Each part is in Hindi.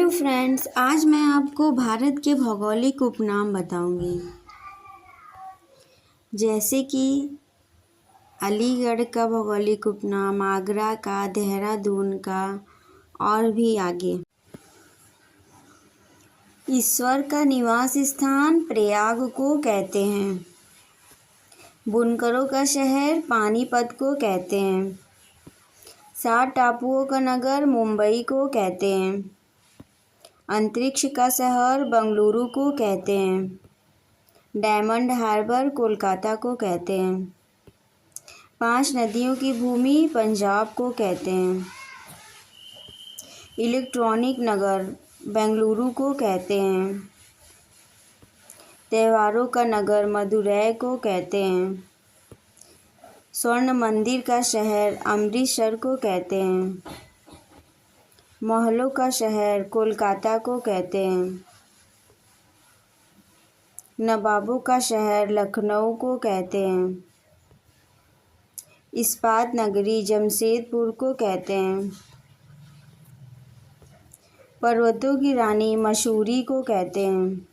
हेलो फ्रेंड्स, आज मैं आपको भारत के भौगोलिक उपनाम बताऊंगी। जैसे कि अलीगढ़ का भौगोलिक उपनाम, आगरा का, देहरादून का और भी आगे। ईश्वर का निवास स्थान प्रयाग को कहते हैं। बुनकरों का शहर पानीपत को कहते हैं। 7 टापुओं का नगर मुंबई को कहते हैं। अंतरिक्ष का शहर बंगलुरु को कहते हैं। डायमंड हार्बर कोलकाता को कहते हैं। 5 नदियों की भूमि पंजाब को कहते हैं। इलेक्ट्रॉनिक नगर बेंगलुरु को कहते हैं। त्योहारों का नगर मदुरै को कहते हैं। स्वर्ण मंदिर का शहर अमृतसर को कहते हैं। महलों का शहर कोलकाता को कहते हैं। नवाबों का शहर लखनऊ को कहते हैं। इस्पात नगरी जमशेदपुर को कहते हैं। पर्वतों की रानी मसूरी को कहते हैं।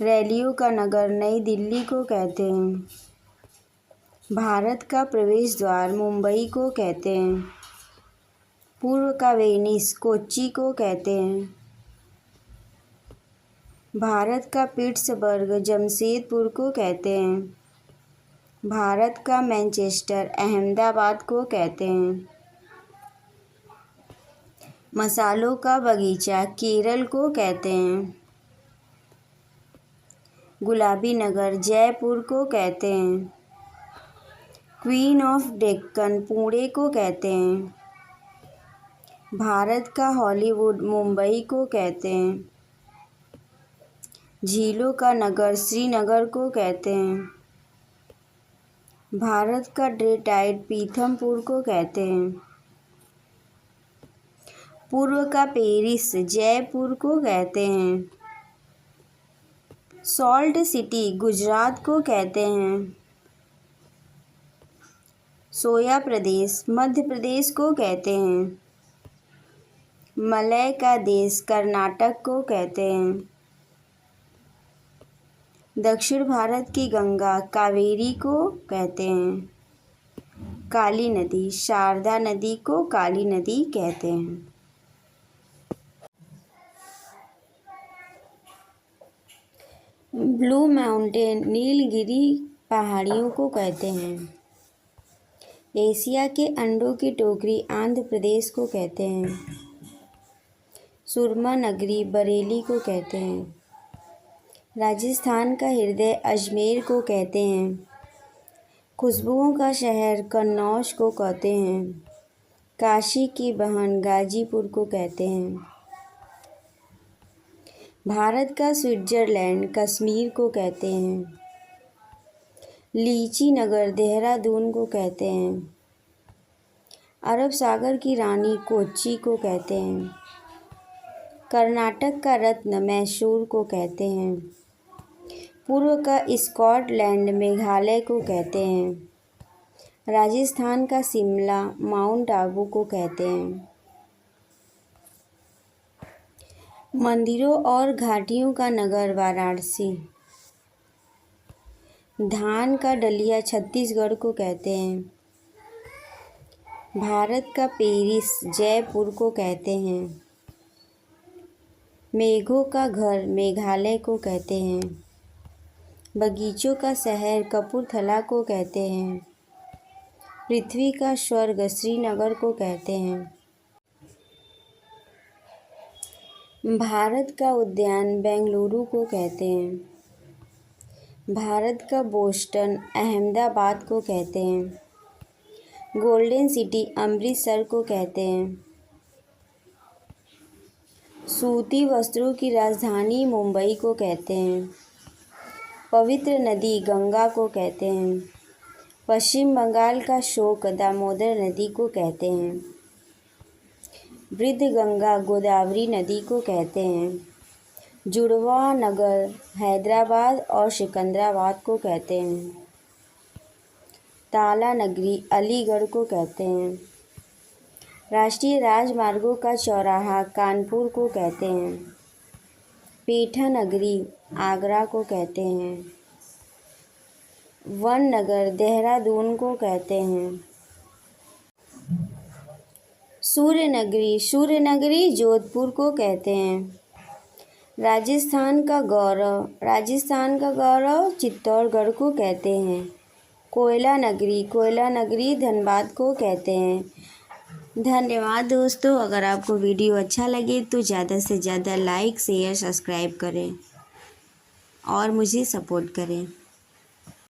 रैलियों का नगर नई दिल्ली को कहते हैं। भारत का प्रवेश द्वार मुंबई को कहते हैं। पूर्व का वेनिस कोच्चि को कहते हैं। भारत का पिट्सबर्ग जमशेदपुर को कहते हैं। भारत का मैनचेस्टर अहमदाबाद को कहते हैं। मसालों का बगीचा केरल को कहते हैं। गुलाबी नगर जयपुर को कहते हैं। क्वीन ऑफ डेक्कन पुणे को कहते हैं। भारत का हॉलीवुड मुंबई को कहते हैं। झीलों का नगर श्रीनगर को कहते हैं। भारत का डेट्राइट पीथमपुर को कहते हैं। पूर्व का पेरिस जयपुर को कहते हैं। सॉल्ट सिटी गुजरात को कहते हैं। सोया प्रदेश मध्य प्रदेश को कहते हैं। मलय का देश कर्नाटक को कहते हैं। दक्षिण भारत की गंगा कावेरी को कहते हैं। काली नदी शारदा नदी को काली नदी कहते हैं। ब्लू माउंटेन नीलगिरी पहाड़ियों को कहते हैं। एशिया के अंडों की टोकरी आंध्र प्रदेश को कहते हैं। सुरमा नगरी बरेली को कहते हैं। राजस्थान का हृदय अजमेर को कहते हैं। खुशबुओं का शहर कन्नौज को कहते हैं। काशी की बहन गाजीपुर को कहते हैं। भारत का स्विट्जरलैंड कश्मीर को कहते हैं। लीची नगर देहरादून को कहते हैं। अरब सागर की रानी कोच्चि को कहते हैं। कर्नाटक का रत्न मैसूर को कहते हैं। पूर्व का स्कॉटलैंड मेघालय को कहते हैं। राजस्थान का शिमला माउंट आबू को कहते हैं। मंदिरों और घाटियों का नगर वाराणसी। धान का डलिया छत्तीसगढ़ को कहते हैं। भारत का पेरिस जयपुर को कहते हैं। मेघों का घर मेघालय को कहते हैं। बगीचों का शहर कपूरथला को कहते हैं। पृथ्वी का स्वर्ग श्रीनगर को कहते हैं। भारत का उद्यान बेंगलुरु को कहते हैं। भारत का बोस्टन अहमदाबाद को कहते हैं। गोल्डन सिटी अमृतसर को कहते हैं। सूती वस्त्रों की राजधानी मुंबई को कहते हैं। पवित्र नदी गंगा को कहते हैं। पश्चिम बंगाल का शोक दामोदर नदी को कहते हैं। वृद्ध गंगा गोदावरी नदी को कहते हैं। जुड़वा नगर हैदराबाद और सिकंदराबाद को कहते हैं। ताला नगरी अलीगढ़ को कहते हैं। राष्ट्रीय राजमार्गों का चौराहा कानपुर को कहते हैं। पेठा नगरी आगरा को कहते हैं। वन नगर देहरादून को कहते हैं। सूर्य नगरी जोधपुर को कहते हैं। राजस्थान का गौरव चित्तौड़गढ़ को कहते हैं। कोयला नगरी धनबाद को कहते हैं। धन्यवाद दोस्तों। अगर आपको वीडियो अच्छा लगे तो ज़्यादा से ज़्यादा लाइक शेयर सब्सक्राइब करें और मुझे सपोर्ट करें।